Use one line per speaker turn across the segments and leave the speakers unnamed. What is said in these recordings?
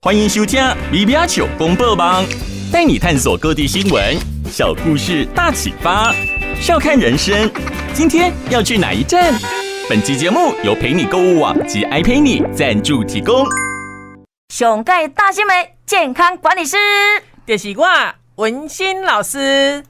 欢迎收听《米米阿球公报网》，带你探索各地新闻、小故事大启发，笑看人生。今天要去哪一站？本期节目由陪你购物网及 iPay 赞助提供。
上届大新闻健康管理师，
就是我文心老师。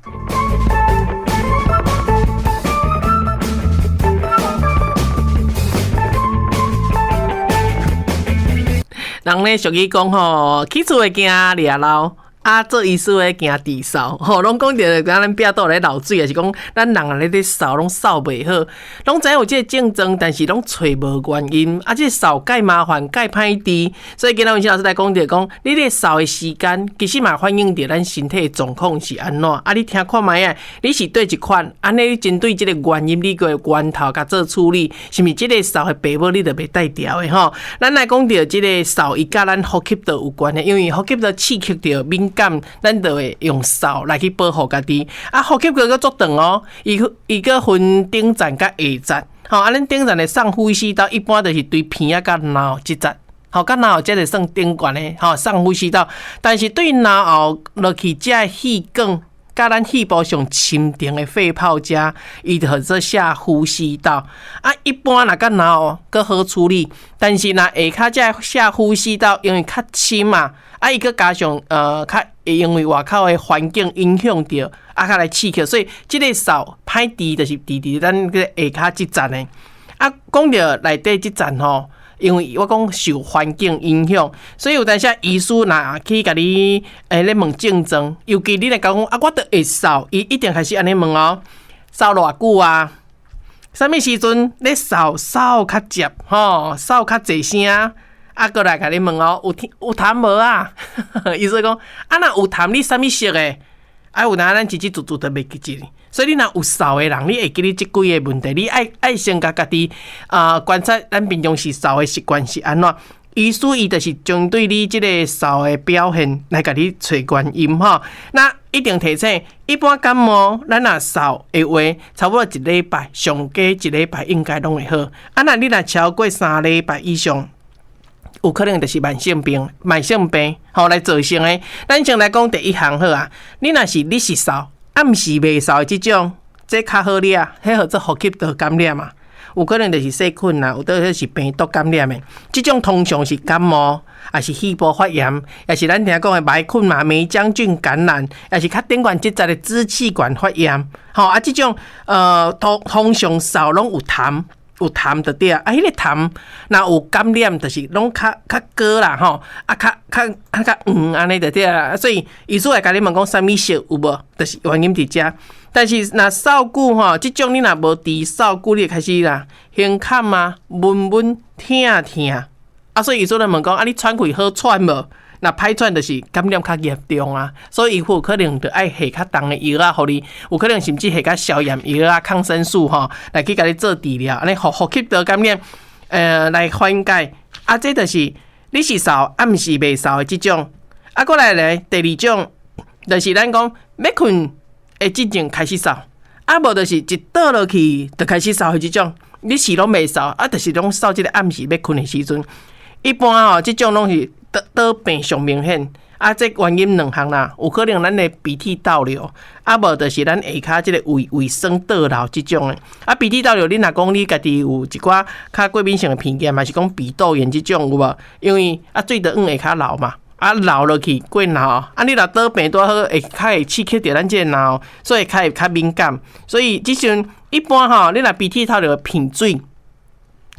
人咧俗语讲吼，起厝会惊掠老，啊做医师会惊治扫，吼，拢讲着咱壁倒咧漏水，也是讲咱人啊咧扫拢扫袂好，拢知有即个症状，但是拢找无原因，啊，即扫介麻烦，介歹治，所以今日文心老师来讲着讲，你咧扫的时间，其实嘛反映着咱身体的状况是安怎，啊，你听看卖啊，你是对一款，安尼你针对即个原因，你个源头甲做处理，是毋是即个扫的病母你着袂带掉的吼？咱来讲着即个扫，伊甲咱呼吸道有关的，因为呼吸道刺激着敏感，咱就会用扫来去保护家己。啊，呼吸道个足长哦，伊个分顶站甲下站。吼，啊，咱顶站的上呼吸道一般就是对鼻仔甲脑后即站，吼，甲脑后即个算顶悬的，吼，上呼吸道。但是对脑后落去即个气管，甲咱肺部上深层的肺泡遮，伊就叫做下呼吸道。啊，一般若甲脑后搁好处理，但是若下骹即个下呼吸道因为较深嘛，啊，伊搁加上较会因为外口的环境影响着。啊，较来刺激，所以即个扫歹治就是治伫咱个下骹即站的。啊，讲着内底即站吼，因为我讲受环境影响，所以有当时医师若去甲你咧问症状，尤其你来讲啊，我着会扫，伊一定开始安尼问哦，扫偌久啊？啥物时阵咧扫较接吼，扫较济声？啊，过来甲你问哦，有痰无啊？意思讲啊，若有痰，你啥物色的？啊，有当咱自己做都袂记记，所以你若有扫的人，你会记你即几个问题，你爱先甲家己观察咱平常时扫的习惯是安怎。医师伊就是针对你即个扫的表现来甲你找原因吼。那一定提醒，一般感冒咱若扫的话，差不多一礼拜，上加一礼拜应该拢会好。啊，那你若超过3礼拜以上，有可能就是慢性病，吼来造成的。咱先来讲第一项好啊，你是扫，啊毋是袂扫的即种，这较好哩啊，迄号做呼吸道感染嘛，有可能就是细菌啦，有倒是病毒感染的。即种通常是感冒，也是肺部发炎，也是咱听讲的霾菌嘛、霉浆菌感染，也是较顶管即阵的支气管发炎。吼啊，即种通常扫拢有痰。有痰就对啊，迄个痰若有感染，就是拢较高啦吼，啊较安尼就对啊。所以医师会甲你问讲啥物色有无，就是原因伫遮。但是若扫久吼，即种你若无治扫久，你开始啦，胸坎啊、闷疼啊，所以医师来问讲啊，你喘气好喘无？若歹喘就是感染较严重啊，所以伊有可能就爱下较重的药啊，互你有可能甚至下较消炎药啊、抗生素吼，来去甲你做治疗，安尼呼吸道感染来缓解。啊，这就是你是扫啊，毋是袂扫的即种。啊，过来咧，第二种就是咱讲要困的之前开始扫，啊无就是一倒落去就开始扫的即种。你是拢袂扫，啊，就是拢扫即个暗时要困的时阵。一般吼，即种拢是倒病上明显，啊，这原因两项啦，有可能咱的鼻涕倒流，啊，无就是咱下骹即个胃酸倒流即种的。啊，鼻涕倒流，你若讲你家己有一寡较过敏性的鼻炎，嘛是讲鼻窦炎即种有无？因为啊，水就往下骹流嘛，啊流落去过脑，啊你若倒病多好，会较会刺激到咱即个脑，所以会较敏感。所以即阵一般吼，你若鼻涕倒流品水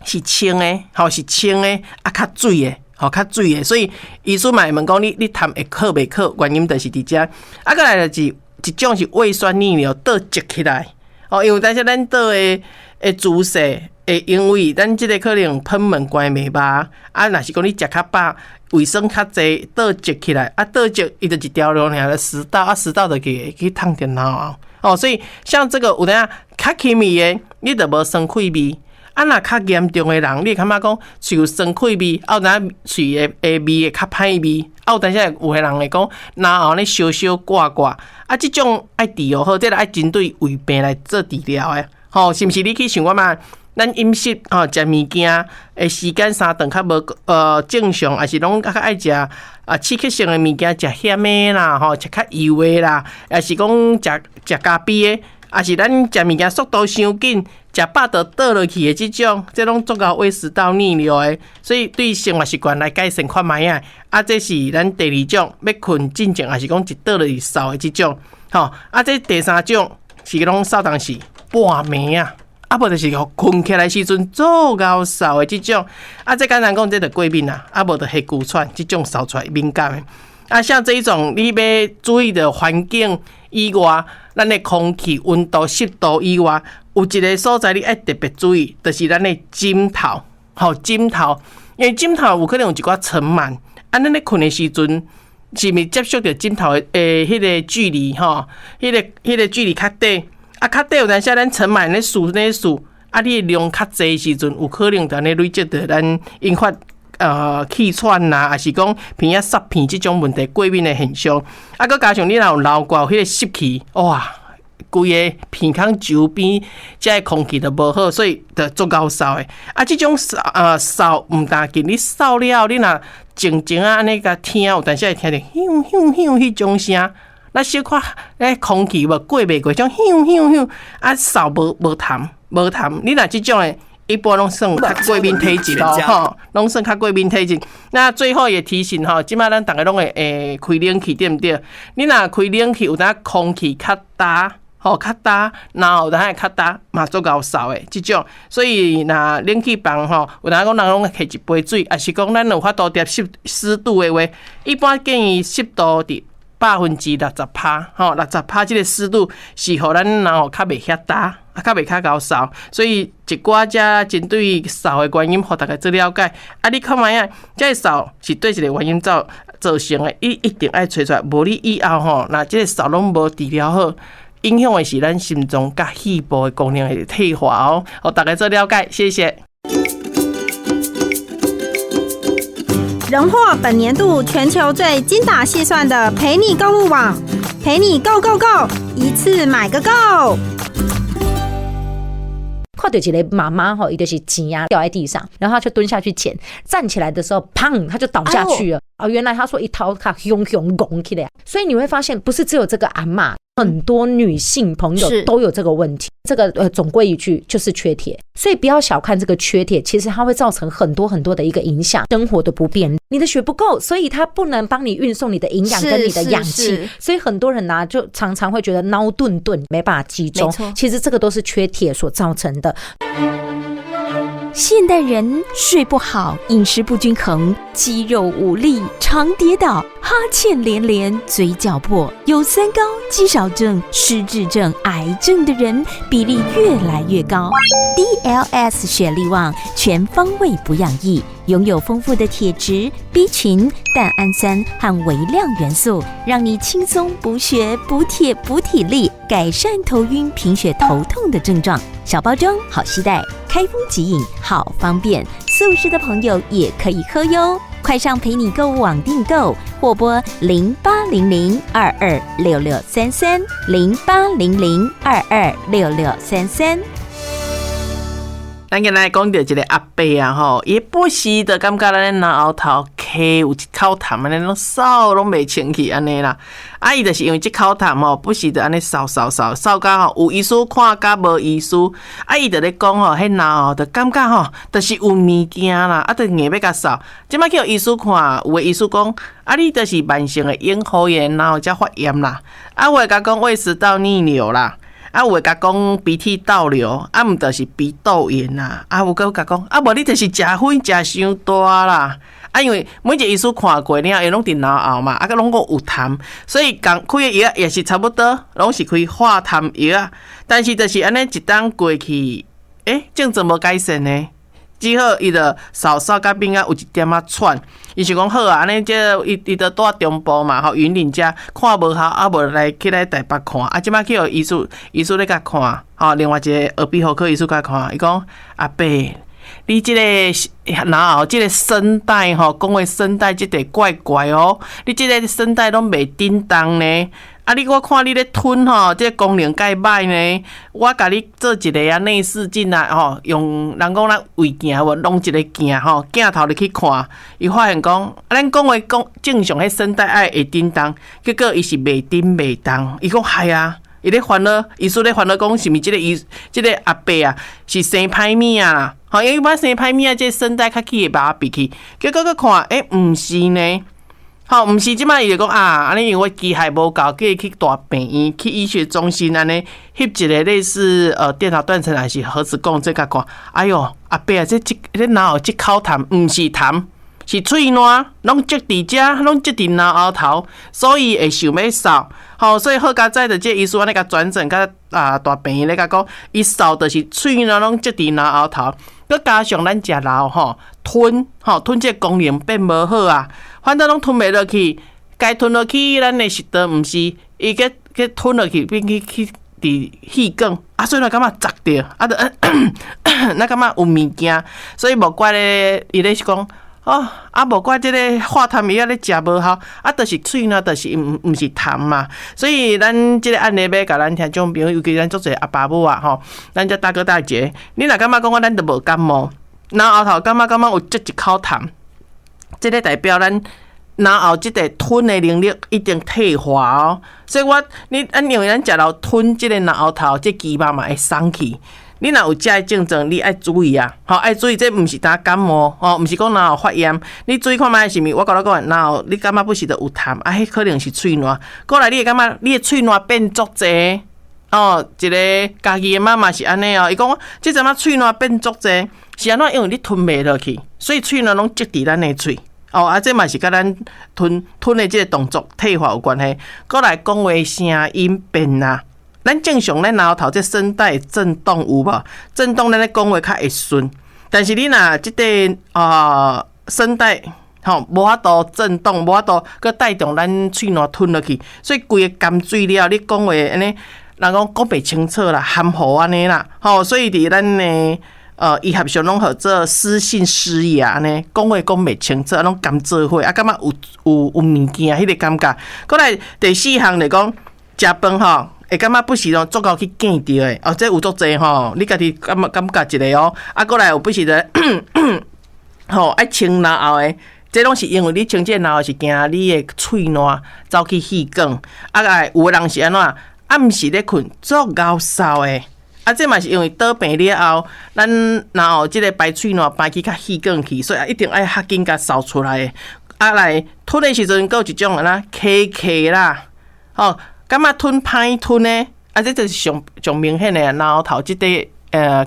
是清的，吼是清的，啊较水的。吼，较水的，所以医师嘛会问讲你痰会好袂好，原因就是伫遮。啊，过来就是一种是胃酸逆流倒积起来，哦，因为但是咱倒的姿势会因为咱即个可能喷门关袂吧，啊，若是讲你食较饱，胃酸较济倒积起来，啊，倒积伊就一条路尔食道，啊，食道就去烫着脑哦，所以像这个有当较轻微的，你就无酸气味。啊，若较严重的人，你会感觉讲喙有酸气味，啊，有当喙的味会较歹味，啊，有当时有个人会讲脑后咧烧烧挂挂，啊，即种爱治疗好，这个爱针对胃病来做治疗的，吼，是毋是？你去想我嘛？咱饮食食物件的时间3顿较无正常，还是拢较爱食刺激性的物件，食咸的啦，食较油的啦，还是讲食咖啡的，还是咱食物件速度伤紧，食饱就倒落去的这拢足够胃食道逆流的，所以对生活习惯来改善看卖啊。这是咱第2种，要困进前，还是讲一倒落去扫的这种。这第3种是拢扫当时半暝啊。无就是困起来时阵足够扫的这种，这简单讲，这就过敏啊，无就黑骨喘，这种扫出来敏感的。像这一种，你要注意的环境以外，咱的空气温度、湿度以外，有一个所在你爱特别注意，就是咱的枕头，枕头，因为枕头有可能有一寡尘螨，咱咧困的时阵，是毋是接触到枕头的迄个距离，迄个距离较短。较短有当时咱尘螨咧数，你量较济时阵，有可能就咧累积到咱引发气喘啦，还是讲鼻仔塞鼻这种问题过敏的现象。佮加上你若有流汗，迄个湿气，哇，规个鼻孔周边这个空气都无好，所以就足够扫的。这种扫唔大紧，你扫了，你若静静安尼甲听，有当时会听到响响响迄种声。那小可空气无过袂过，种响响响，扫无痰，你若这种的，一般拢算较过敏体质咯，拢算较过敏体质。那最后也提醒即摆咱大家拢会开冷气，对不对？你若开冷气，有当空气较大，较大，然后有当会较大，嘛足够扫的这种。所以若冷气房有当讲人拢摕一杯水，还是讲咱有法度调湿度的话，一般建议湿度伫60%，60%这个湿度是互咱然后较袂遐大，较袂较够扫，所以一寡只针对扫的原因，互大家做了解。你看卖啊，这个扫是对一个原因造成的，一定爱找出来，无你以后那这个扫拢无治疗好，影响的是咱心脏甲肺部的功能会退化互大家做了解，谢谢。
荣获本年度全球最精打细算的陪你购物网，陪你购购购，一次买个够。
看到一个妈妈伊就是钱啊掉在地上，然后她就蹲下去捡，站起来的时候，砰，她就倒下去了。原来她说一头卡汹汹拱起来，所以你会发现，不是只有这个阿嬷，很多女性朋友都有这个问题。这个总归一句就是缺铁，所以不要小看这个缺铁，其实它会造成很多很多的一个影响，生活的不便。你的血不够，所以它不能帮你运送你的营养跟你的氧气，所以很多人就常常会觉得脑顿顿没办法集中，其实这个都是缺铁所造成的。
现代人睡不好，饮食不均衡，肌肉无力，常跌倒，哈欠连连，嘴角破，有三高、肌少症、失智症、癌症的人比例越来越高。DLS 血力旺，全方位补养液，拥有丰富的铁质、B 群、蛋氨酸和微量元素，让你轻松补血、补铁、补体力，改善头晕、贫血、头痛的症状。小包装好携带，开封即饮，好方便。素食的朋友也可以喝哟。快上陪你购物网订购，或拨0800226633 0800226633。
咱今来讲到一个阿伯啊，伊不时就感觉咱脑后头起有一口痰，安尼拢扫拢袂清气安尼啦。伊就是因为这口痰不时就安尼扫到有医师看甲无医师。伊就咧讲迄脑就感觉就是有物件啦，就硬要甲扫。即摆去医师看，有的医师讲，你就是慢性的咽喉炎，然后才发炎啦。有的甲讲胃食道逆流啦。有的甲讲鼻涕倒流，毋就是鼻窦炎啦。有个甲讲，无你就是食粉食伤大啦。因为每一个医师看过了，伊拢伫脑后嘛，佮拢讲有痰，所以开的药也是差不多，拢是开化痰药。但是就是安尼一冬过去，症状无改善呢。只好伊就扫到边有一点喘，伊是讲好啊，安尼这伊就住中部嘛，云林遮看无效，无起来台北看。即摆去医师咧甲看，另外一个耳鼻喉科医师甲看，伊讲阿伯，你这个脑后这个声带讲话声带这个怪怪你这个声带拢袂叮当呢。啊，我看你咧吞吼，这功能介歹呢，我甲你做一个啊内视镜啊，吼，用人讲咱胃镜无弄一个镜吼，镜头入去看，伊发现讲，咱讲话讲正常，迄声带爱会叮当，结果伊是袂叮袂当，伊讲系啊。伊咧烦恼，医师咧烦恼讲，是毋是即个阿伯啊，是生歹物啊啦？吼，因为一般生歹物啊，即声带较起会麻痹去。结果看，毋是呢，吼，毋是即摆伊就讲啊，安尼因为我机械无够，叫伊去大病院、去医学中心安尼翕一个类似电脑断层还是核磁共振甲看。哎哟，阿伯啊，这脑后即口痰，毋是痰。是喙烂，拢积伫遮，拢积伫脑后头，所以会想要扫。吼，所以好佳哉的这医师安尼甲转诊，甲大病院咧甲讲，伊扫就是喙烂拢积伫脑后头，佮加上咱食老吼吞这功能变无好啊，反正拢吞袂落去，该吞落去咱的食道毋是，伊去吞落去变去伫气管，啊，所以就感觉窒着，啊，咱感觉有物件，所以无怪咧，伊咧是讲。无怪即个化痰药咧食无效，就是喙呢，就是毋是痰嘛。所以咱即个案例要甲咱听众朋友，尤其咱足侪阿爸母啊，吼，咱这大哥大姐，你若感觉讲咱都无感冒，脑后头感觉有积一口痰，即个代表咱脑后即个吞的能力一定退化哦。所以因为咱食老吞即个脑后头，即肌肉嘛会松去。你若有这个症状，你爱注意啊！吼，爱注意，这毋是打感冒，吼，毋是讲脑后发炎。你注意看卖是毋是？我甲你讲，脑后你感觉不是就有痰，迄可能是喙烂。过来，你会感觉你的喙烂变足济，一个家己的妈妈是安尼哦。伊讲，即阵仔喙烂变足济，是安怎？因为你吞袂落去，所以喙烂拢积伫咱的喙。这嘛是甲咱吞的即个动作退化有关系。过来，讲话声音变啊。咱正常咱脑后头这声带震动有无？震动咱咧讲话较会顺，但是你若即个声带无法度震动，无法度佮带动咱喙烂吞落去，所以规个含水了，你讲话安尼，人讲袂清楚啦，含糊安尼啦，所以伫咱的医学上拢号做失信失言安尼，讲话讲袂清楚，拢甘做伙，感觉有物件迄个感觉。过来第4项就讲食饭吼。会感觉不是足够去见着诶，这有足济吼，你家己感觉一个哦。过来有不是的，爱清脑后诶，这拢是因为你清这脑后是惊你诶喙烂走去气管，有诶人是安怎暗时咧困足熬嗽诶，这嘛是因为倒病了后，咱脑后即个排喙烂排去较气管去，所以一定爱较紧甲扫出来诶。来吞诶时阵，有一种啦，咳啦，感觉吞歹吞呢？这就是上明显的脑后头即个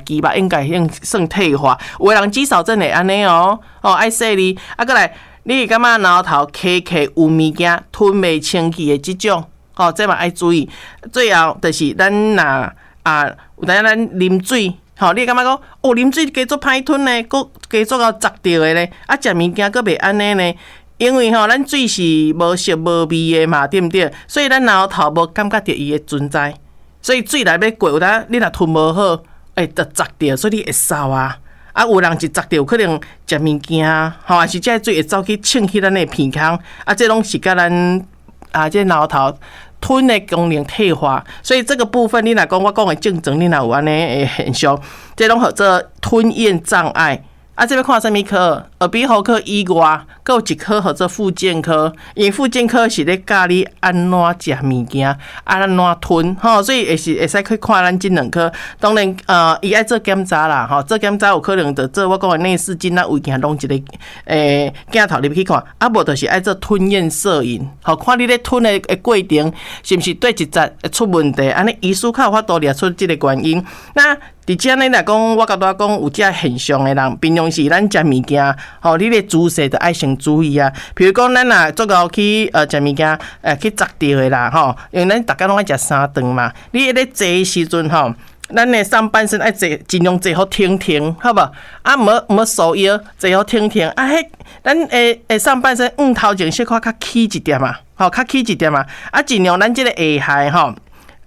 肌肉应该算退化。有的人至少真会安尼哦，爱说你，过来，你会感觉脑后头咳有物件吞袂清气的即种，这嘛爱注意。最后就是咱若有当咱啉水，你会感觉讲啉水加做歹吞呢，佮加做到窒着的咧，食物件佮袂安尼呢？因为咱水是无色无味的嘛，对毋对？所以咱脑后头无感觉到伊的存在，所以水内要过，有当你若吞无好，就窒着，所以你会梢啊。有人是窒着，有可能食物件，还是这水会走去呛去咱的鼻孔，这拢是甲咱这脑后头吞的功能退化。所以这个部分，你若讲我讲的症状，你若有安尼的现象，这拢叫做吞咽障碍。这要看什么科？耳鼻喉科以外，还有一科叫做复健科。因为复健科是咧教你安怎食物件，安怎吞，所以会使去看咱这两科。当然，伊爱做检查啦，做检查有可能就做我讲的内视镜，胃镜弄一个镜头入去看，无就是爱做吞咽摄影，看你咧吞的过程是毋是对一节出问题，安尼医师较有法度抓出这个原因。那伫遮呢来讲，我甲大家讲有这现象的人，平常时咱食物件，你的姿势就爱先注意啊。比如讲，咱若足够去食物件，去砸着的啦，因为咱大家拢爱食三顿嘛。你咧坐的时阵，咱的上半身爱坐，尽量坐好挺挺，好无？无束腰，坐好挺挺。咱上半身头前小可较起一点嘛，较起一点嘛。尽量咱这个下頦，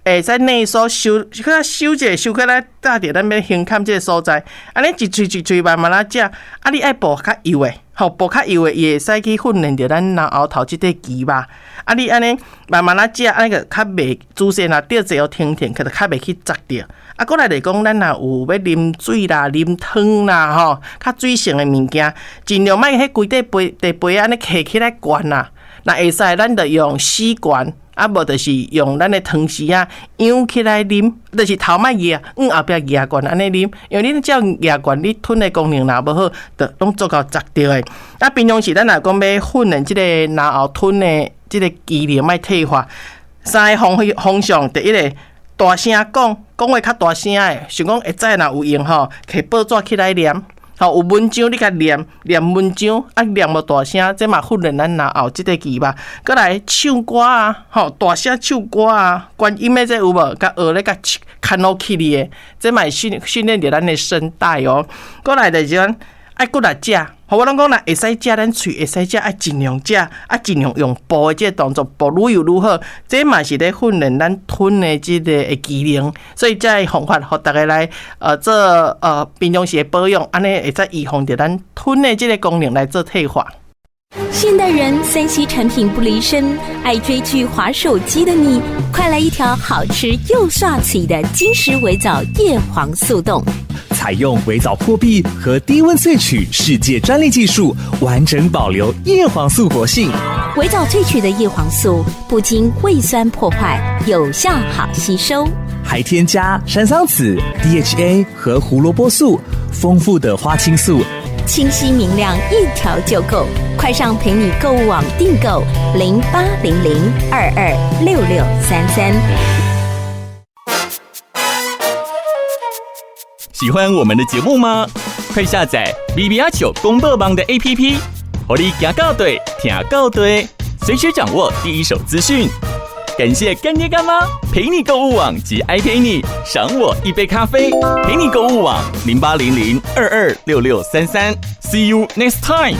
会使内收收，收一下，收起来搭着咱要胸坎这个所在。安尼一喙慢慢仔食，你爱步较油的，吼，步较油的，伊会使去训练着咱脑后头即块肌肉。啊，你安尼慢慢食，安尼个较袂姿势若吊坐停停，可就较袂去砸着。啊，过来就讲，咱若有要啉水啦、啉汤啦，吼，较水性的物件，尽量莫迄规地杯安尼摕起来灌啦。若会使，咱就用吸管。啊，无就是用咱的汤匙啊，舀起来啉，就是头莫压，后壁压罐安尼啉。因为你只要压罐，你吞的功能若无好，就拢做到砸着的。啊，平常时咱若讲要训练即个脑后吞的即个肌力，莫退化。三个方向，第一个大声讲话较大声的，想讲会知若有用吼，摕报纸起来念。吼，有文章你甲念文章，啊念无大声，这嘛训练咱脑后即个肌肉。过来唱歌啊，吼大声唱歌啊，观音的这有无？甲学咧甲看落去的，这嘛训练着咱的声带哦。过来就是讲爱骨来食，互我拢讲啦，会使食咱喙会使食，爱尽量食，啊尽量用步的这个动作，步愈有愈好。这嘛是咧训练咱吞的这个机能，所以这方法互大家来做平常时的保养，安尼会使预防着咱吞的这个功能来做退化。
现代人3C 产品不离身，爱追剧、滑手机的你，快来一条好吃又煞气的金石微藻叶黄素冻。
采用微藻破壁和低温萃取世界专利技术，完整保留叶黄素活性。
微藻萃取的叶黄素不经胃酸破坏，有效好吸收，
还添加山桑子、DHA 和胡萝卜素，丰富的花青素，
清晰明亮，一条就够。快上陪你购物网订购0800226633。
喜欢我们的节目吗？快下载 BBR9公播网的 APP， 让你行到对，听到对，随时掌握第一手资讯。感谢干爹干妈陪你购物网及爱陪你赏我一杯咖啡，陪你购物网0800226633。See you next time。